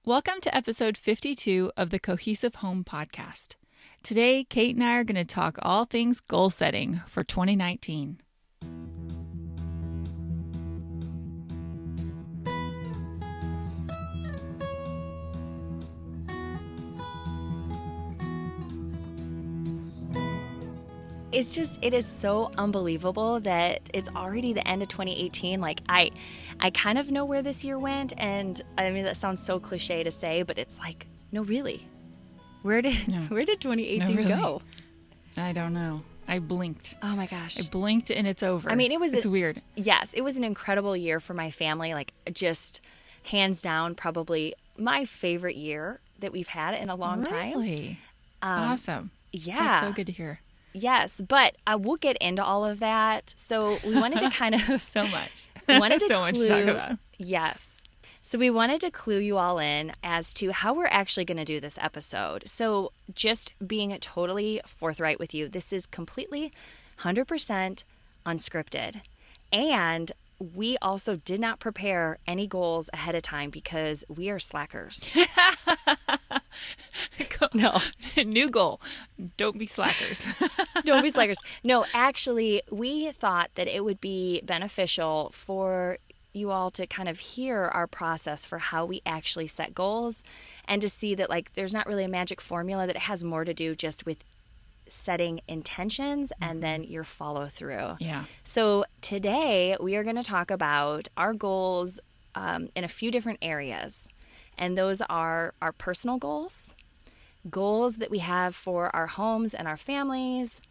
Welcome to episode 52 of the Cohesive Home Podcast. Today, Kate and I are going to talk all things goal setting for 2019. It is so unbelievable that it's already the end of 2018. Like I kind of know where this year went, and I mean that sounds so cliche to say, but it's like, no, really. Where did 2018 go? I don't know. I blinked. Oh my gosh. I blinked and it's over. I mean, it's weird. Yes, it was an incredible year for my family. Like just hands down, probably my favorite year that we've had in a long time. Really? Awesome. Yeah. That's so good to hear. Yes, but we'll get into all of that. So we wanted to kind of so much. We wanted to so much to talk about. Yes. So we wanted to clue you all in as to how we're actually going to do this episode. So just being totally forthright with you, this is completely 100% unscripted. And we also did not prepare any goals ahead of time because we are slackers. No. New goal. Don't be slackers. Don't be slackers. No, actually, we thought that it would be beneficial for you all to kind of hear our process for how we actually set goals and to see that like there's not really a magic formula, that it has more to do just with setting intentions and then your follow through. Yeah. So today we are going to talk about our goals in a few different areas. And those are our personal goals that we have for our homes and our families,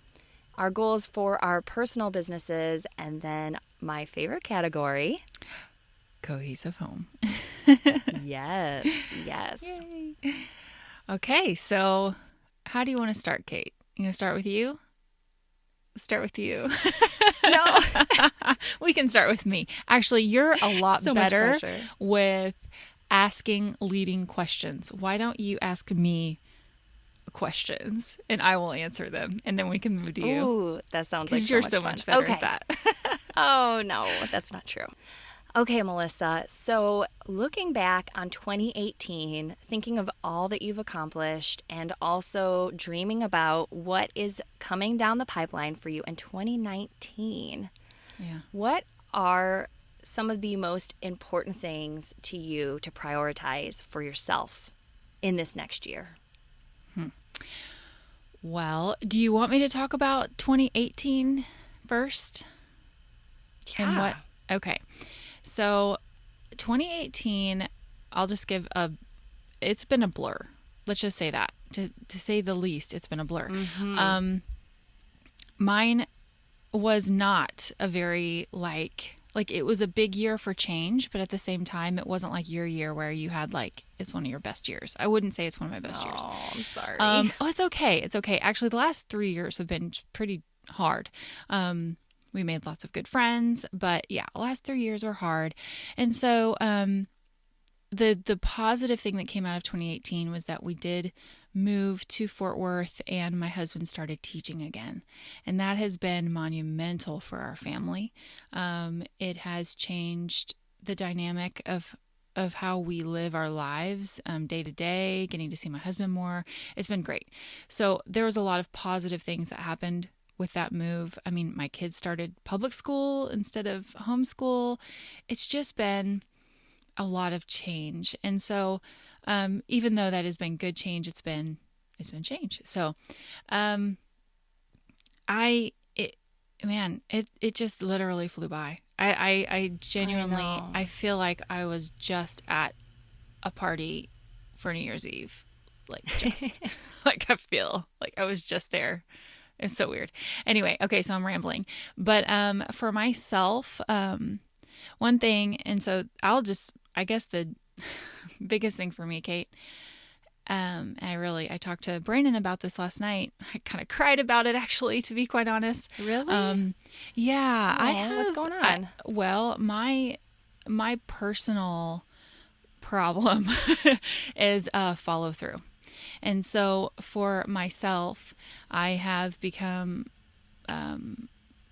our goals for our personal businesses, and then my favorite category, cohesive home. Yes. Yay. Okay, so how do you want to start, Kate? You want to start with you? Start with you. No. We can start with me. Actually, you're a lot So better with asking leading questions. Why don't you ask me questions and I will answer them, and then we can move to you. Ooh, that sounds like you're so much fun. better at that. Oh, no, that's not true. Okay, Melissa. So looking back on 2018, thinking of all that you've accomplished and also dreaming about what is coming down the pipeline for you in 2019, what are some of the most important things to you to prioritize for yourself in this next year? Well, do you want me to talk about 2018 first? Yeah. And what? Okay. So 2018, I'll just give it's been a blur. Let's just say that. To say the least, it's been a blur. Mm-hmm. Mine was not a very like it was a big year for change, but at the same time, it wasn't like your year where you had it's one of your best years. I wouldn't say it's one of my best years. Oh, I'm sorry. It's okay. It's okay. Actually, the last 3 years have been pretty hard. We made lots of good friends, but yeah, the last 3 years were hard. And so, the positive thing that came out of 2018 was that we did move to Fort Worth and my husband started teaching again. And that has been monumental for our family. It has changed the dynamic of how we live our lives day to day, getting to see my husband more. It's been great. So there was a lot of positive things that happened with that move. I mean, my kids started public school instead of homeschool. It's just been a lot of change. And so, even though that has been good change, it's been change. So, it just literally flew by. I genuinely, I feel like I was just at a party for New Year's Eve. I feel like I was just there. It's so weird. Anyway, okay, so I'm rambling. But for myself, one thing, and so I guess the biggest thing for me, Kate, I talked to Brandon about this last night. I kind of cried about it, actually, to be quite honest. Really? Yeah. What's going on? Well, my personal problem is follow through. And so for myself, I have become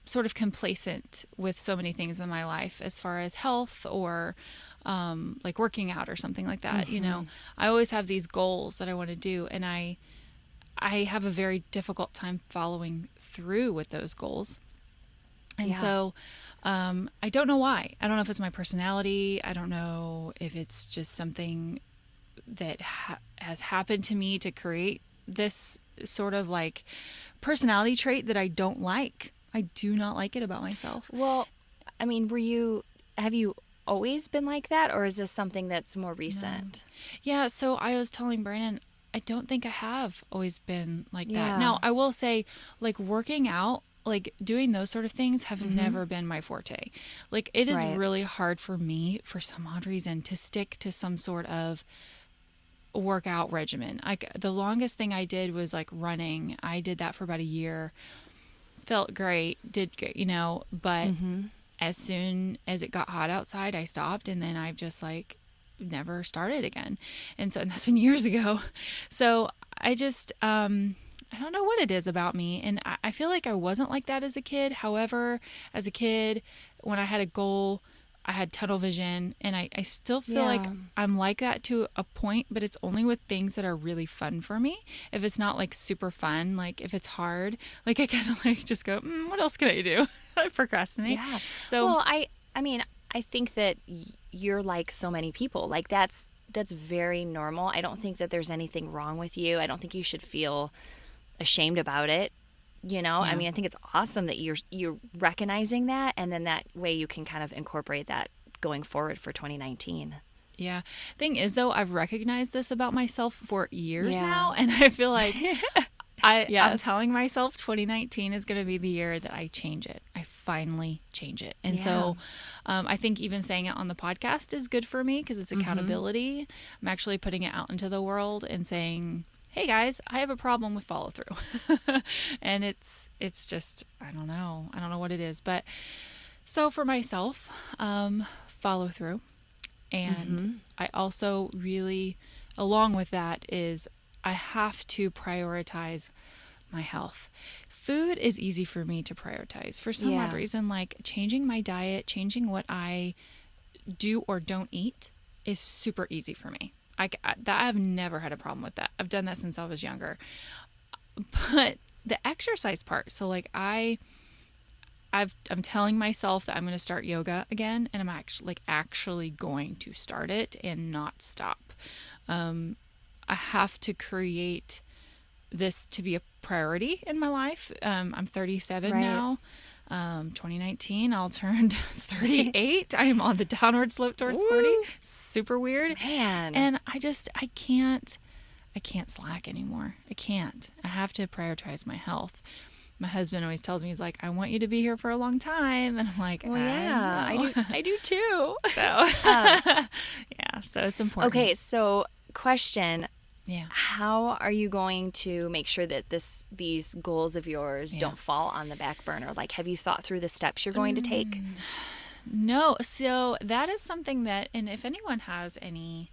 sort of complacent with so many things in my life as far as health or like working out or something like that. You know, I always have these goals that I want to do, and I have a very difficult time following through with those goals. And so I don't know why. I don't know if it's my personality. I don't know if it's just something that has happened to me to create this sort of like personality trait that I don't like. I do not like it about myself. Well, I mean, have you always been like that, or is this something that's more recent? Yeah, so I was telling Brandon, I don't think I have always been like Yeah. that. Now, I will say, like, working out, like, doing those sort of things have never been my forte. Like, it is Right. really hard for me, for some odd reason, to stick to some sort of workout regimen. The longest thing I did was, like, running. I did that for about a year. Felt great, did great, you know, but as soon as it got hot outside, I stopped, and then I've just, like, never started again. And that's been years ago. So I just I don't know what it is about me, and I feel like I wasn't like that as a kid. However, as a kid, when I had a goal, I had tunnel vision, and I still feel like I'm like that to a point, but it's only with things that are really fun for me. If it's not like super fun, like if it's hard, like I kind of like just go, what else can I do? I procrastinate. Yeah. So well, I mean, I think that you're like so many people. Like that's very normal. I don't think that there's anything wrong with you. I don't think you should feel ashamed about it. You know, I mean, I think it's awesome that you're recognizing that, and then that way you can kind of incorporate that going forward for 2019. Yeah. Thing is, though, I've recognized this about myself for years Yeah. now, and I feel like I'm Yes. telling myself 2019 is going to be the year that I change it. I finally change it. And so I think even saying it on the podcast is good for me because it's accountability. I'm actually putting it out into the world and saying, hey guys, I have a problem with follow through. And it's just, I don't know what it is. But so for myself, follow through. And I also really, along with that, is I have to prioritize my health. Food is easy for me to prioritize for some odd reason. Like changing my diet, changing what I do or don't eat is super easy for me. I've never had a problem with that. I've done that since I was younger. But the exercise part, so like I'm telling myself that I'm going to start yoga again, and I'm actually going to start it and not stop. I have to create this to be a priority in my life. I'm 37 now. 2019, I'll turn 38. I am on the downward slope towards 40. Super weird. Man. And I can't slack anymore. I can't. I have to prioritize my health. My husband always tells me, he's like, I want you to be here for a long time. And I'm like, well, yeah, I do too. So, yeah, so it's important. Okay, so question. Yeah. How are you going to make sure that these goals of yours don't fall on the back burner? Like, have you thought through the steps you're going to take? No. So that is something that, and if anyone has any,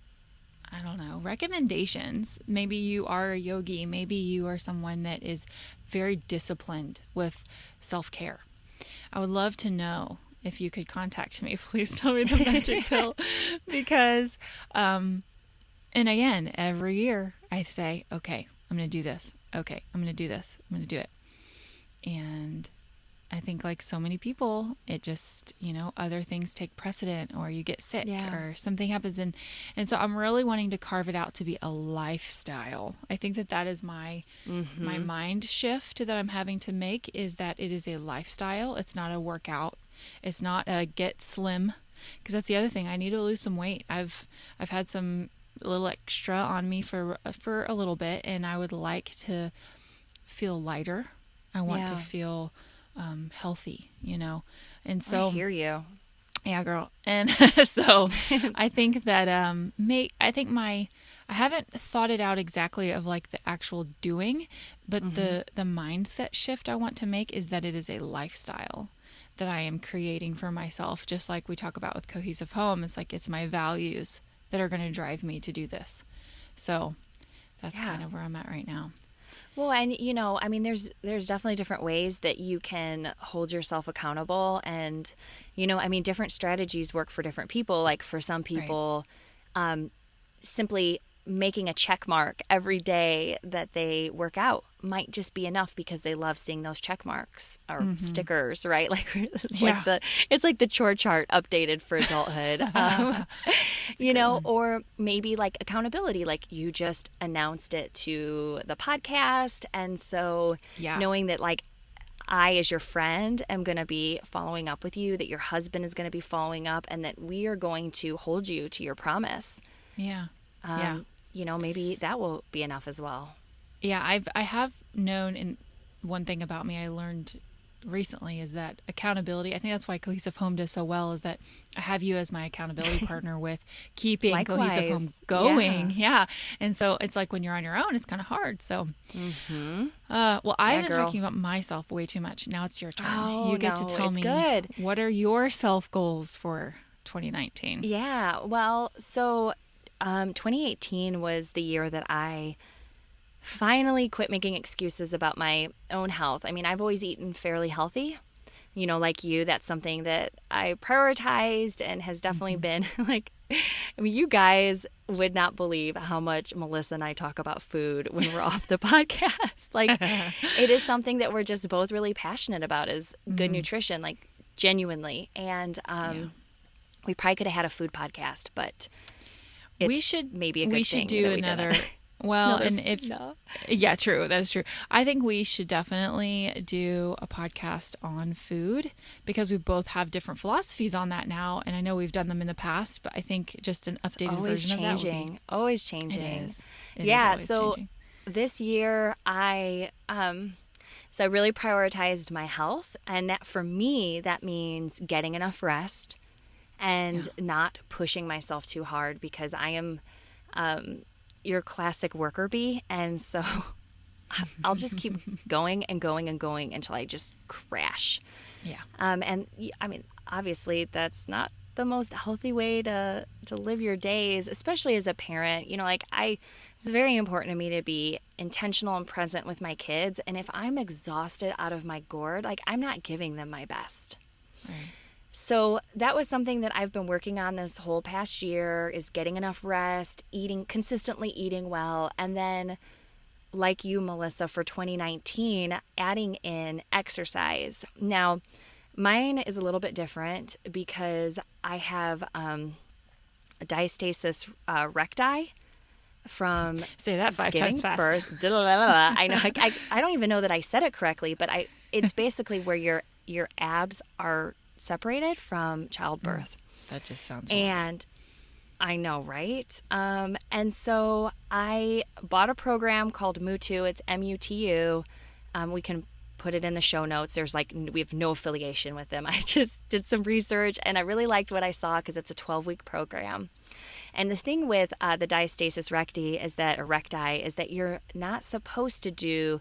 I don't know, recommendations, maybe you are a yogi, maybe you are someone that is very disciplined with self-care. I would love to know. If you could contact me, please tell me the magic pill, because, and again, every year I say, okay, I'm going to do this. Okay, I'm going to do this. I'm going to do it. And I think like so many people, it just, other things take precedent, or you get sick or something happens. And so I'm really wanting to carve it out to be a lifestyle. I think that is my mind shift that I'm having to make, is that it is a lifestyle. It's not a workout. It's not a get slim, because that's the other thing. I need to lose some weight. I've had some little extra on me for a little bit, and I would like to feel lighter. I want to feel healthy, and so I hear you. Yeah, girl. And so I think that I haven't thought it out exactly of like the actual doing, but the mindset shift I want to make is that it is a lifestyle that I am creating for myself. Just like we talk about with Cohesive Home, it's like it's my values that are going to drive me to do this. So that's kind of where I'm at right now. Well, and I mean, there's definitely different ways that you can hold yourself accountable, and I mean, different strategies work for different people. Like for some Right. people, simply making a check mark every day that they work out might just be enough because they love seeing those check marks or stickers, right? Like Yeah. it's like the chore chart updated for adulthood. That's a great one. Or maybe like accountability, like you just announced it to the podcast, and so Yeah. knowing that like I, as your friend, am going to be following up with you, that your husband is going to be following up, and that we are going to hold you to your promise. Yeah. Yeah. Maybe that will be enough as well. Yeah, I have known, and one thing about me I learned recently is that accountability. I think that's why Cohesive Home does so well, is that I have you as my accountability partner with keeping Cohesive Likewise. Home going. Yeah. Yeah. And so it's like when you're on your own, it's kind of hard. So, well, I've Yeah, been girl. talking about myself way too much. Now it's your turn. Oh, You get to no, tell it's me, good. what are your self goals for 2019? Yeah. Well, so 2018 was the year that I finally quit making excuses about my own health. I mean, I've always eaten fairly healthy. Like you, that's something that I prioritized and has definitely been like, I mean, you guys would not believe how much Melissa and I talk about food when we're off the podcast. Like, it is something that we're just both really passionate about, is good nutrition, like genuinely. And we probably could have had a food podcast, but it's We should maybe a good we thing should do that we another. didn't. Well, Another- and if no. yeah, true, that is true. I think we should definitely do a podcast on food because we both have different philosophies on that now, and I know we've done them in the past, but I think just an updated Always version of that would changing. be. Always changing. It is. It is Yeah. always So changing. this year so I really prioritized my health, and that for me that means getting enough rest and not pushing myself too hard, because I am your classic worker bee, and so I'll just keep going and going and going until I just crash. Yeah. I mean, obviously, that's not the most healthy way to live your days, especially as a parent. Like it's very important to me to be intentional and present with my kids. And if I'm exhausted out of my gourd, like I'm not giving them my best. Right. So that was something that I've been working on this whole past year, is getting enough rest, consistently eating well, and then, like you, Melissa, for 2019, adding in exercise. Now, mine is a little bit different because I have diastasis recti from Say that five giving times fast. birth. I know. I don't even know that I said it correctly, but it's basically where your abs are separated from childbirth. That just sounds horrible. And I know, right? And so I bought a program called Mutu. It's MUTU. We can put it in the show notes. We have no affiliation with them. I just did some research and I really liked what I saw because it's a 12-week program. And the thing with the diastasis recti is that you're not supposed to do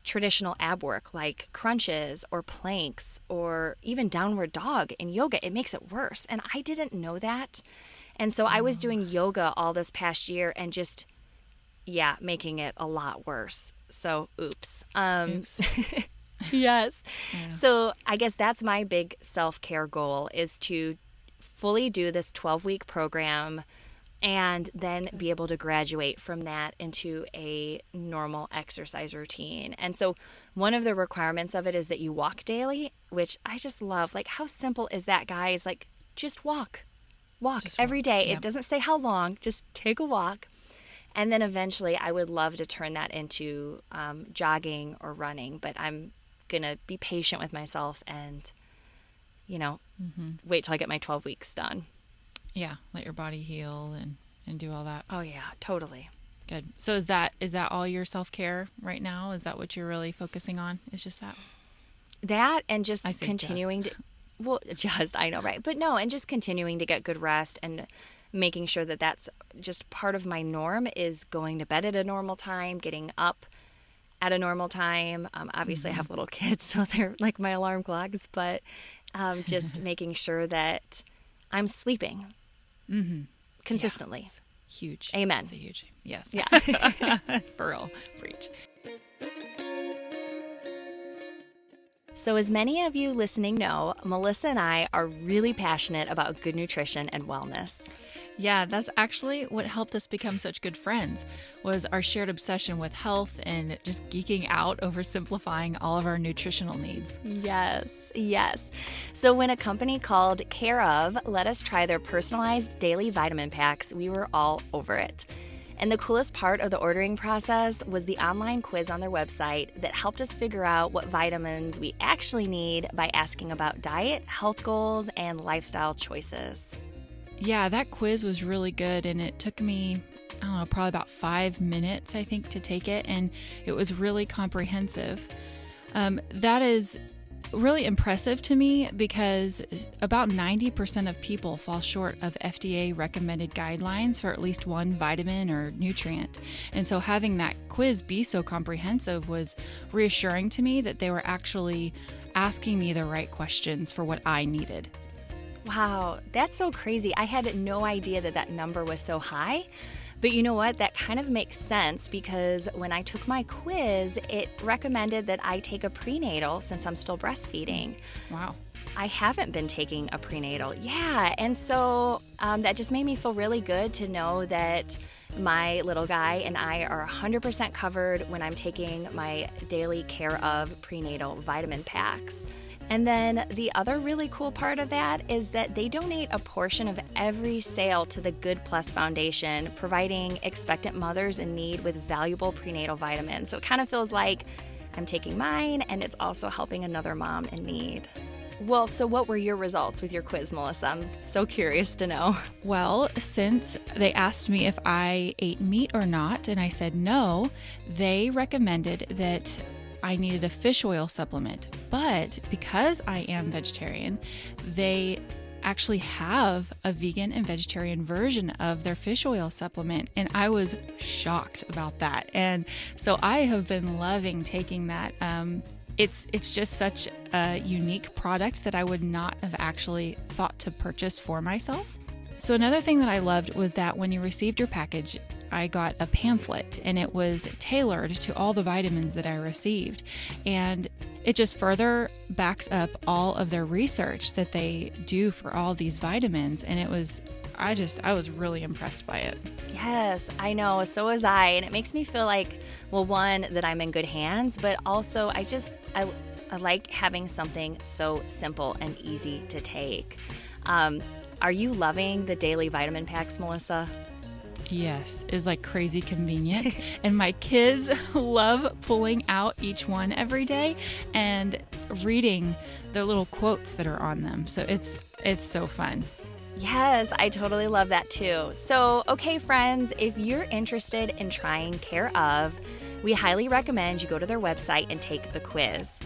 traditional ab work like crunches or planks or even downward dog in yoga. It makes it worse. And I didn't know that. And so I was doing yoga all this past year and just, making it a lot worse. So, oops. Oops. Yes. Yeah. So I guess that's my big self-care goal, is to fully do this 12-week program and then be able to graduate from that into a normal exercise routine. And so one of the requirements of it is that you walk daily, which I just love. Like, how simple is that, guys? Like, just walk. Just Every walk. day. Yeah. It doesn't say how long. Just take a walk. And then eventually I would love to turn that into jogging or running. But I'm going to be patient with myself and, wait till I get my 12 weeks done. Yeah, let your body heal and do all that. Oh, yeah, totally. Good. So is that all your self-care right now? Is that what you're really focusing on? Is just that? That and just I say continuing to, well, I know, right? But no, and just continuing to get good rest and making sure that that's just part of my norm, is going to bed at a normal time, getting up at a normal time. Obviously, I have little kids, so they're like my alarm clocks, but just making sure that I'm sleeping consistently. Yeah, it's huge. Amen. It's a huge. Yes. Yeah. For real. Preach. So, as many of you listening know, Melissa and I are really passionate about good nutrition and wellness. Yeah, that's actually what helped us become such good friends, was our shared obsession with health and just geeking out over simplifying all of our nutritional needs. Yes, yes. So when a company called Care of let us try their personalized daily vitamin packs, we were all over it. And the coolest part of the ordering process was the online quiz on their website that helped us figure out what vitamins we actually need by asking about diet, health goals, and lifestyle choices. Yeah, that quiz was really good, and it took me, I don't know, probably about 5 minutes, I think, to take it, and it was really comprehensive. That is really impressive to me because about 90% of people fall short of FDA recommended guidelines for at least one vitamin or nutrient. And so having that quiz be so comprehensive was reassuring to me that they were actually asking me the right questions for what I needed. Wow, that's so crazy. I had no idea that that number was so high. But you know what? That kind of makes sense because when I took my quiz, it recommended that I take a prenatal since I'm still breastfeeding. Wow. I haven't been taking a prenatal. Yeah. And so that just made me feel really good to know that my little guy and I are 100% covered when I'm taking my daily Care of prenatal vitamin packs. And then the other really cool part of that is that they donate a portion of every sale to the Good Plus Foundation, providing expectant mothers in need with valuable prenatal vitamins. So it kind of feels like I'm taking mine and it's also helping another mom in need. Well, so what were your results with your quiz, Melissa? I'm so curious to know. Well, since they asked me if I ate meat or not, and I said no, they recommended that I needed a fish oil supplement. But because I am vegetarian, they actually have a vegan and vegetarian version of their fish oil supplement, and I was shocked about that. And so I have been loving taking that. It's just such a unique product that I would not have actually thought to purchase for myself. So another thing that I loved was that when you received your package, I got a pamphlet and it was tailored to all the vitamins that I received. And it just further backs up all of their research that they do for all these vitamins. And I was really impressed by it. Yes, I know. So was I. And it makes me feel like, well, one, that I'm in good hands, but also I like having something so simple and easy to take. Are you loving the daily vitamin packs, Melissa? Yes, it's like crazy convenient. And my kids love pulling out each one every day and reading the little quotes that are on them. So it's so fun. Yes, I totally love that too. So, okay, friends, if you're interested in trying Care of, we highly recommend you go to their website and take the quiz.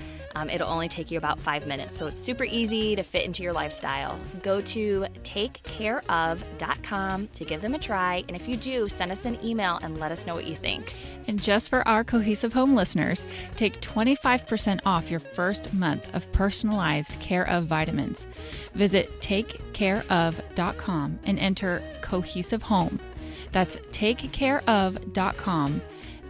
It'll only take you about 5 minutes, so it's super easy to fit into your lifestyle. Go to takecareof.com to give them a try, and if you do, send us an email and let us know what you think. And just for our Cohesive Home listeners, take 25% off your first month of personalized Care of vitamins. Visit takecareof.com and enter Cohesive Home. That's takecareof.com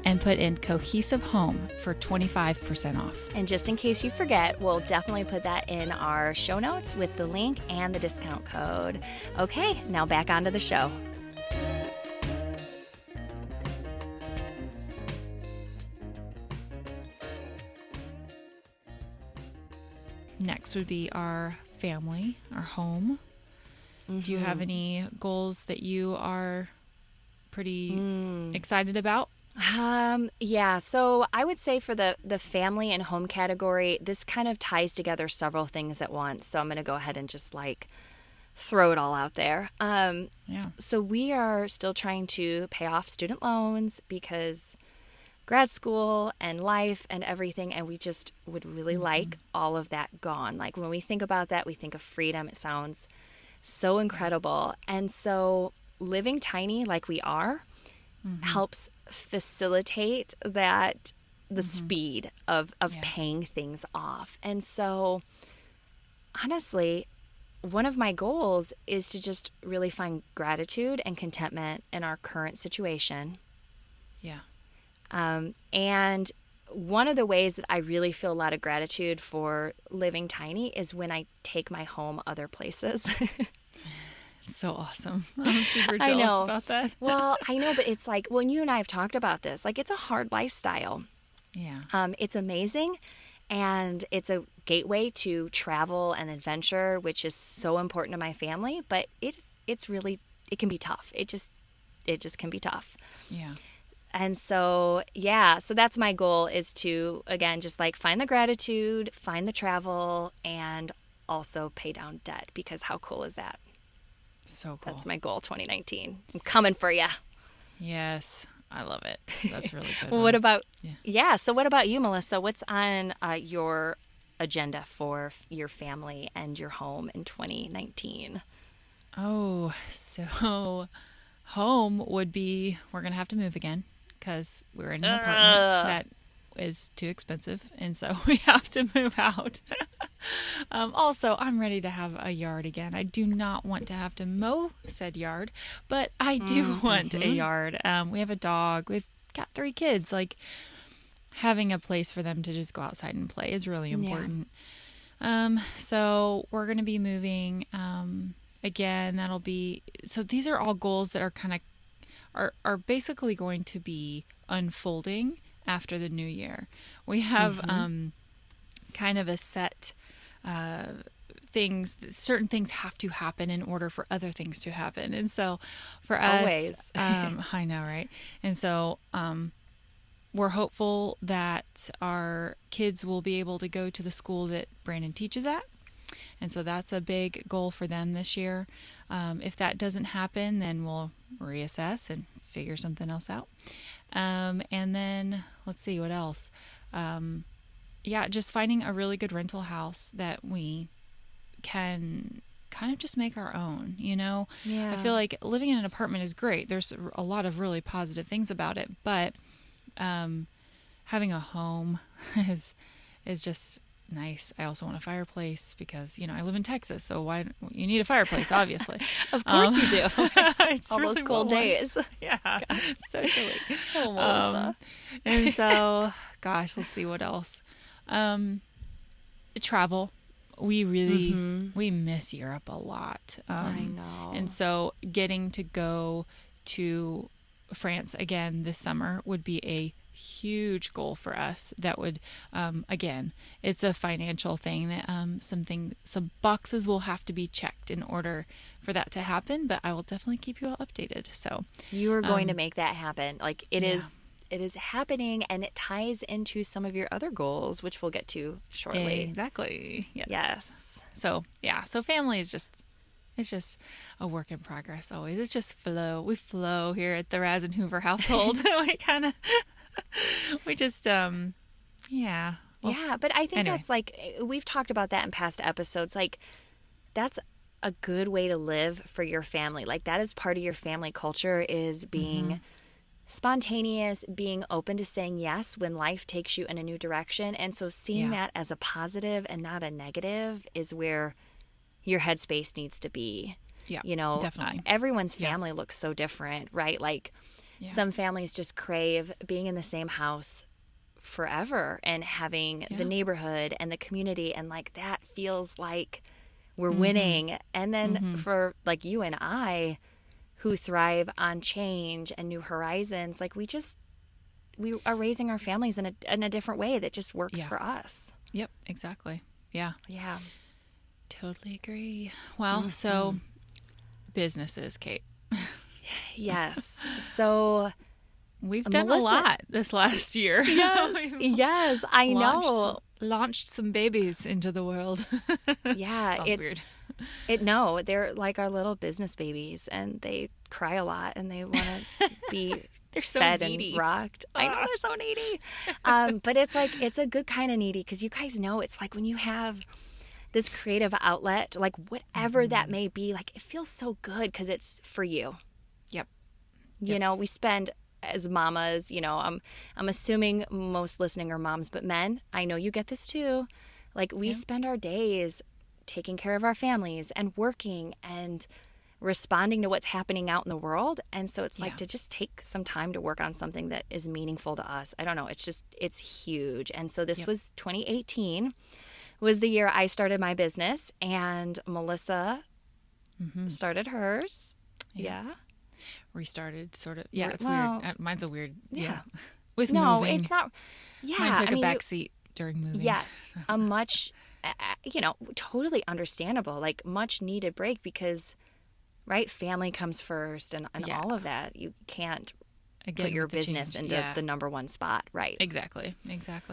and put in Cohesive Home for 25% off. And just in case you forget, we'll definitely put that in our show notes with the link and the discount code. Okay, now back onto the show. Next would be our family, our home. Mm-hmm. Do you have any goals that you are pretty excited about? Yeah, so I would say for the family and home category, this kind of ties together several things at once. So I'm going to go ahead and just throw it all out there. So we are still trying to pay off student loans because grad school and life and everything, and we just would really like all of that gone. Like when we think about that, we think of freedom. It sounds so incredible. And so living tiny like we are helps facilitate that the speed of paying things off. And so honestly, one of my goals is to just really find gratitude and contentment in our current situation. Yeah. And one of the ways that I really feel a lot of gratitude for living tiny is when I take my home other places. It's so awesome. I'm super I jealous know. about that. Well, I know, but it's like, when you and I have talked about this, like, it's a hard lifestyle. Yeah. It's amazing, and it's a gateway to travel and adventure, which is so important to my family. But it's really, it can be tough. It just can be tough. Yeah. And so, yeah, so that's my goal, is to, again, just like find the gratitude, find the travel, and also pay down debt, because how cool is that? So cool. That's my goal 2019. I'm coming for you. Yes. I love it. That's really good. Well, what about, Yeah. so what about you, Melissa? What's on your agenda for your family and your home in 2019? Oh, so home would be, we're going to have to move again because we're in an apartment that is too expensive. And so we have to move out. Also, I'm ready to have a yard again. I do not want to have to mow said yard, but I do want a yard. We have a dog. We've got 3 kids. Like, having a place for them to just go outside and play is really important. So we're going to be moving again. That'll be, so these are all goals that are kind of are basically going to be unfolding after the new year. We have kind of a set things, certain things have to happen in order for other things to happen. And so for us, Always. I know, right? And so we're hopeful that our kids will be able to go to the school that Brandon teaches at. And so that's a big goal for them this year. If that doesn't happen, then we'll reassess and figure something else out. And then let's see what else. Just finding a really good rental house that we can kind of just make our own, you know? Yeah. I feel like living in an apartment is great. There's a lot of really positive things about it, but having a home is just nice. I also want a fireplace because, I live in Texas, so why you need a fireplace, obviously. Of course you do. All Really those cold want one. days. Yeah, so chilly. Oh, Melissa. And so, gosh, let's see what else. Travel. We really we miss Europe a lot. I know. And so getting to go to France again this summer would be a huge goal for us. That would again, it's a financial thing that some boxes will have to be checked in order for that to happen, but I will definitely keep you all updated. So you are going to make that happen. Like, it is happening, and it ties into some of your other goals, which we'll get to shortly. Exactly. Yes. So family is it's just a work in progress always. It's just flow. We flow here at the Raz and Hoover household. We just Well, yeah, but I think anyway. that's, like, we've talked about that in past episodes. Like, that's a good way to live for your family. Like, that is part of your family culture, is being spontaneous, being open to saying yes when life takes you in a new direction. And so seeing that as a positive and not a negative is where your headspace needs to be. Yeah, Definitely. Everyone's family looks so different, right? Like, some families just crave being in the same house forever and having the neighborhood and the community, and like that feels like we're winning. And then for like you and I, who thrive on change and new horizons, like we are raising our families in a different way that just works for us. Yep, exactly. Yeah. Yeah. Totally agree. Well, so businesses, Kate. Yes. So we've done Melissa- a lot this last year. Yes, I know. Launched some babies into the world. Yeah, Sounds weird. They're like our little business babies, and they cry a lot, and they want to be They're so fed needy. and rocked. I know, they're so needy. But it's like, it's a good kind of needy, because you guys know it's like when you have this creative outlet, like whatever that may be, like it feels so good because it's for you. Yep. We spend, as mamas, I'm assuming most listening are moms, but men, I know you get this too. Like, we spend our days taking care of our families and working and responding to what's happening out in the world. And so it's like Yeah. to just take some time to work on something that is meaningful to us. I don't know. It's huge. And so this Yep. was 2018 was the year I started my business, and Melissa started hers. Yeah. Restarted, sort of. Yeah, it's Well, weird. Mine's a weird. yeah. With No, moving, it's not. Yeah. mine took I mean, a back seat during moving. yes, a much, totally understandable, like much needed break because, right, family comes first and Yeah. all of that. You can't Again, put your with the business change. into Yeah. the number one spot, right? Exactly.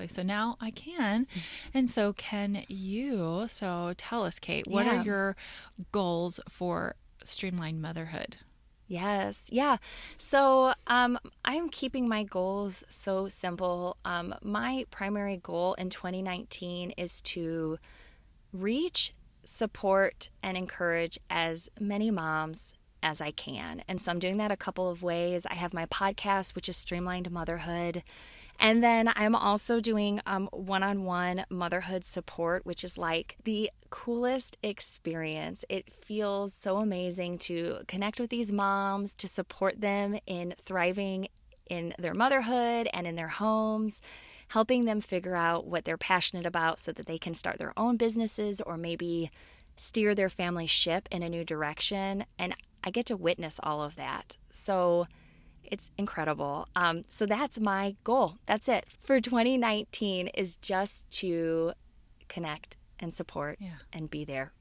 So now I can. And so can you. So tell us, Kate, what Yeah. are your goals for Streamlined Motherhood? Yes. Yeah. So I'm keeping my goals so simple. My primary goal in 2019 is to reach, support, and encourage as many moms as I can. And so I'm doing that a couple of ways. I have my podcast, which is Streamlined Motherhood. And then I'm also doing one-on-one motherhood support, which is like the coolest experience. It feels so amazing to connect with these moms, to support them in thriving in their motherhood and in their homes, helping them figure out what they're passionate about so that they can start their own businesses or maybe steer their family ship in a new direction. And I get to witness all of that. So it's incredible. So that's my goal. That's it for 2019 is just to connect and support Yeah. and be there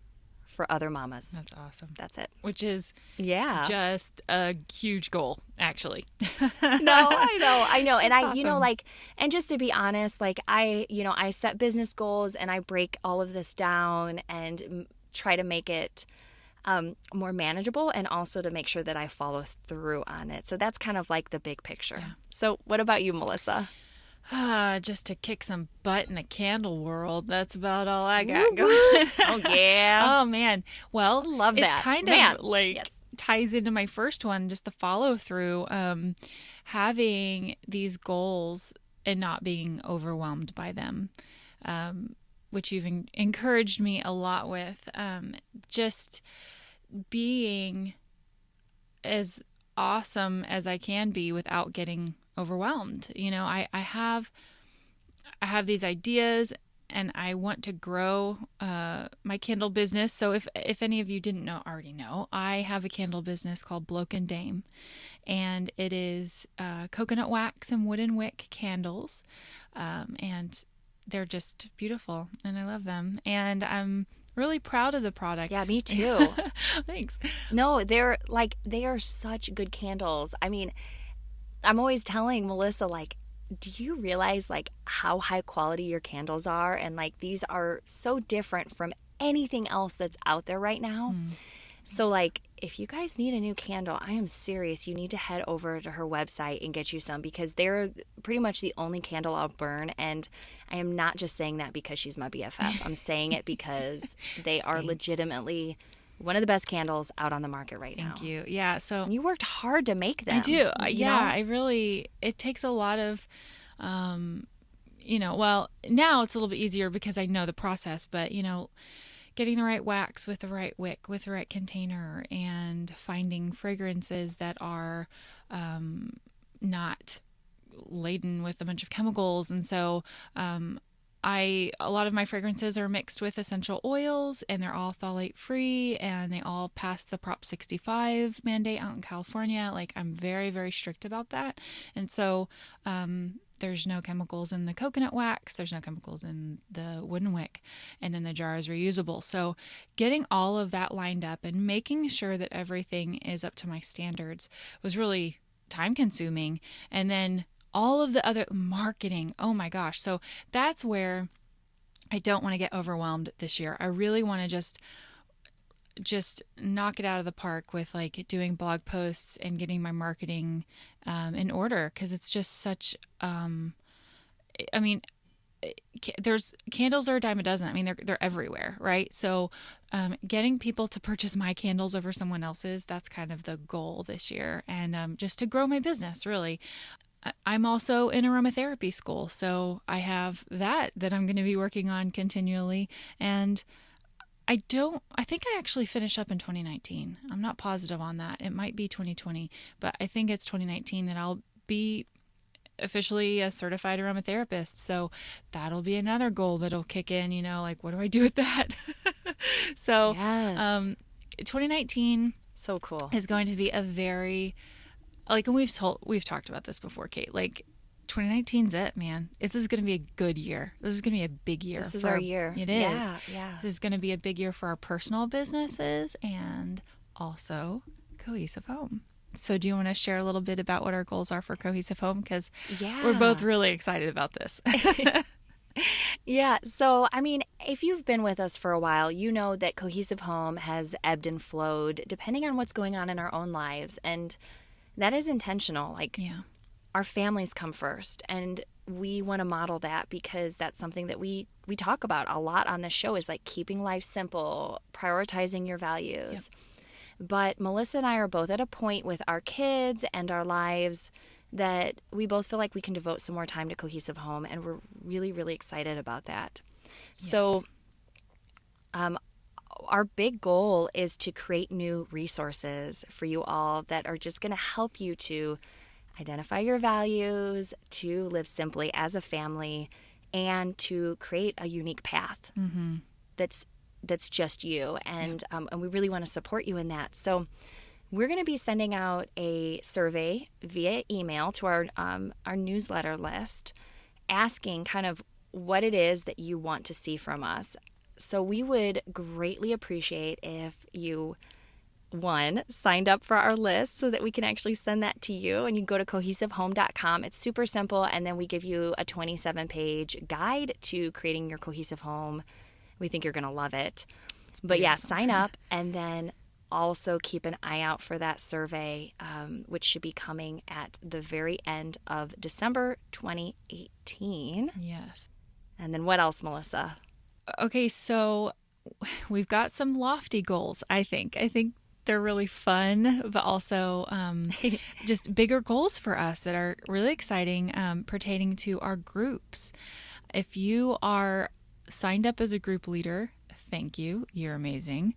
for other mamas. That's awesome. That's it. Which is Yeah. just a huge goal, actually. No, I know. And That's I, awesome. like, and just to be honest, like I set business goals and I break all of this down and try to make it more manageable and also to make sure that I follow through on it. So that's kind of like the big picture. Yeah. So what about you, Melissa? Just to kick some butt in the candle world. That's about all I got going. Oh, yeah. Oh man. Well, Love that. It kind Man. of like Yes. ties into my first one, just the follow through, having these goals and not being overwhelmed by them, which you've encouraged me a lot with. Just being as awesome as I can be without getting overwhelmed. I have these ideas and I want to grow my candle business. So if any of you didn't already know, I have a candle business called Bloke and Dame, and it is coconut wax and wooden wick candles, and they're just beautiful, and I love them, and I'm really proud of the product. Yeah, me too. Thanks. No, they are such good candles. I mean, I'm always telling Melissa, like, do you realize like how high quality your candles are? And like these are so different from anything else that's out there right now. So like if you guys need a new candle, I am serious. You need to head over to her website and get you some because they're pretty much the only candle I'll burn. And I am not just saying that because she's my BFF. I'm saying it because they are legitimately one of the best candles out on the market right now. Thank you. Yeah. So And you worked hard to make them. I do. you Yeah. know? It takes a lot of, well, now it's a little bit easier because I know the process, but, getting the right wax with the right wick, with the right container, and finding fragrances that are not laden with a bunch of chemicals. And so, a lot of my fragrances are mixed with essential oils, and they're all phthalate free, and they all pass the Prop 65 mandate out in California. Like I'm very, very strict about that. And so, there's no chemicals in the coconut wax. There's no chemicals in the wooden wick, and then the jar is reusable. So getting all of that lined up and making sure that everything is up to my standards was really time consuming. And then all of the other marketing, oh my gosh. So that's where I don't want to get overwhelmed this year. I really want to just knock it out of the park with like doing blog posts and getting my marketing in order, because it's just such there's candles are a dime a dozen. I mean, they're everywhere, right? So getting people to purchase my candles over someone else's, that's kind of the goal this year, and just to grow my business, really. I'm also in aromatherapy school, so I have that I'm going to be working on continually, and I think I actually finished up in 2019. I'm not positive on that. It might be 2020, but I think it's 2019 that I'll be officially a certified aromatherapist. So that'll be another goal that'll kick in, like, what do I do with that? So, Yes. 2019 So cool. is going to be a very, like, and we've talked about this before, Kate, like, 2019's it, man. This is going to be a good year. This is going to be a big year. This is our year. It is. Yeah, yeah. This is going to be a big year for our personal businesses and also Cohesive Home. So do you want to share a little bit about what our goals are for Cohesive Home? Because we're both really excited about this. Yeah. So, I mean, if you've been with us for a while, you know that Cohesive Home has ebbed and flowed depending on what's going on in our own lives. And that is intentional. Like, Yeah. our families come first. And we want to model that because that's something that we talk about a lot on this show is like keeping life simple, prioritizing your values. Yep. But Melissa and I are both at a point with our kids and our lives that we both feel like we can devote some more time to Cohesive Home, and we're really, really excited about that. Yes. So our big goal is to create new resources for you all that are just going to help you to identify your values, to live simply as a family, and to create a unique path that's just you. And we really want to support you in that. So we're going to be sending out a survey via email to our newsletter list, asking kind of what it is that you want to see from us. So we would greatly appreciate if you, one, signed up for our list so that we can actually send that to you. And you go to cohesivehome.com. It's super simple. And then we give you a 27-page guide to creating your cohesive home. We think you're going to love it. But yeah, sign up and then also keep an eye out for that survey, which should be coming at the very end of December 2018. Yes. And then what else, Melissa? Okay, so we've got some lofty goals, I think. I think they're really fun, but also just bigger goals for us that are really exciting pertaining to our groups. If you are signed up as a group leader, thank you. You're amazing.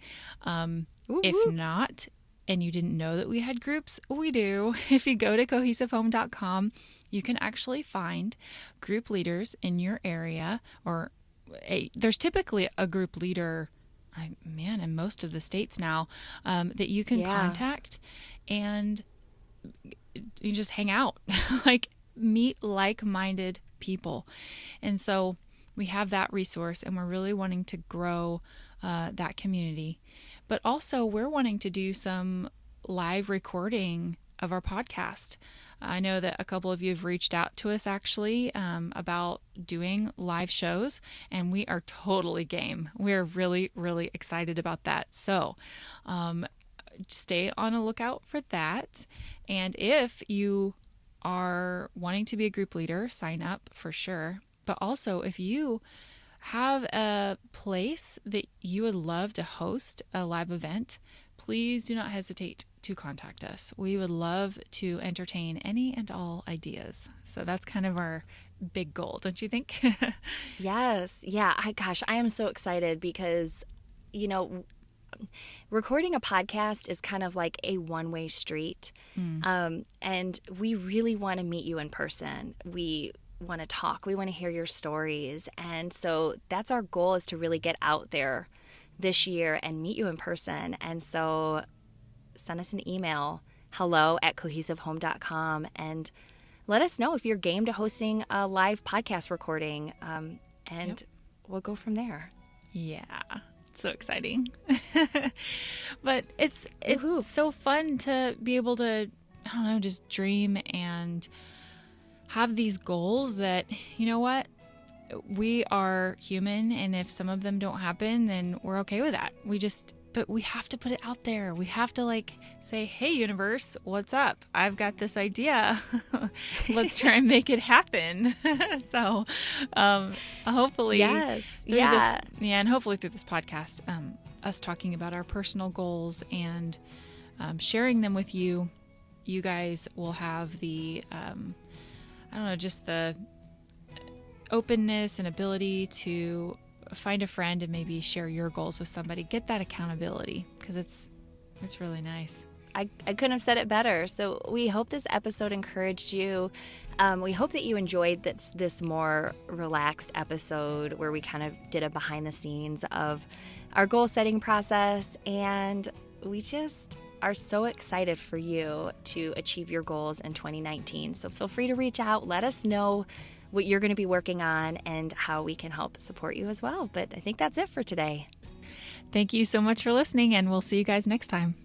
If not, and you didn't know that we had groups, we do. If you go to cohesivehome.com, you can actually find group leaders in your area, or there's typically a group leader, in most of the states now, that you can contact, and you just hang out, like meet like-minded people. And so we have that resource, and we're really wanting to grow that community. But also, we're wanting to do some live recording of our podcast. I know that a couple of you have reached out to us actually about doing live shows, and we are totally game. We're really, really excited about that. So stay on a lookout for that. And if you are wanting to be a group leader, sign up for sure. But also, if you have a place that you would love to host a live event, please do not hesitate to contact us. We would love to entertain any and all ideas. So that's kind of our big goal, don't you think? Yes. Yeah. I am so excited because, recording a podcast is kind of like a one-way street. And we really want to meet you in person. We want to talk. We want to hear your stories. And so that's our goal, is to really get out there this year and meet you in person. And so send us an email, hello@cohesivehome.com, and let us know if you're game to hosting a live podcast recording. And we'll go from there. Yeah. So exciting. But it's so fun to be able to, I don't know, just dream and have these goals that, you know what, we are human, and if some of them don't happen, then we're okay with that. But we have to put it out there. We have to say, hey, universe, what's up? I've got this idea. Let's try and make it happen. So hopefully, yes. And hopefully through this podcast, us talking about our personal goals and sharing them with you, you guys will have the, just the openness and ability to find a friend and maybe share your goals with somebody. Get that accountability, because it's really nice. I couldn't have said it better. So we hope this episode encouraged you. We hope that you enjoyed this more relaxed episode where we kind of did a behind the scenes of our goal setting process. And we just are so excited for you to achieve your goals in 2019. So feel free to reach out. Let us know what you're going to be working on and how we can help support you as well. But I think that's it for today. Thank you so much for listening, and we'll see you guys next time.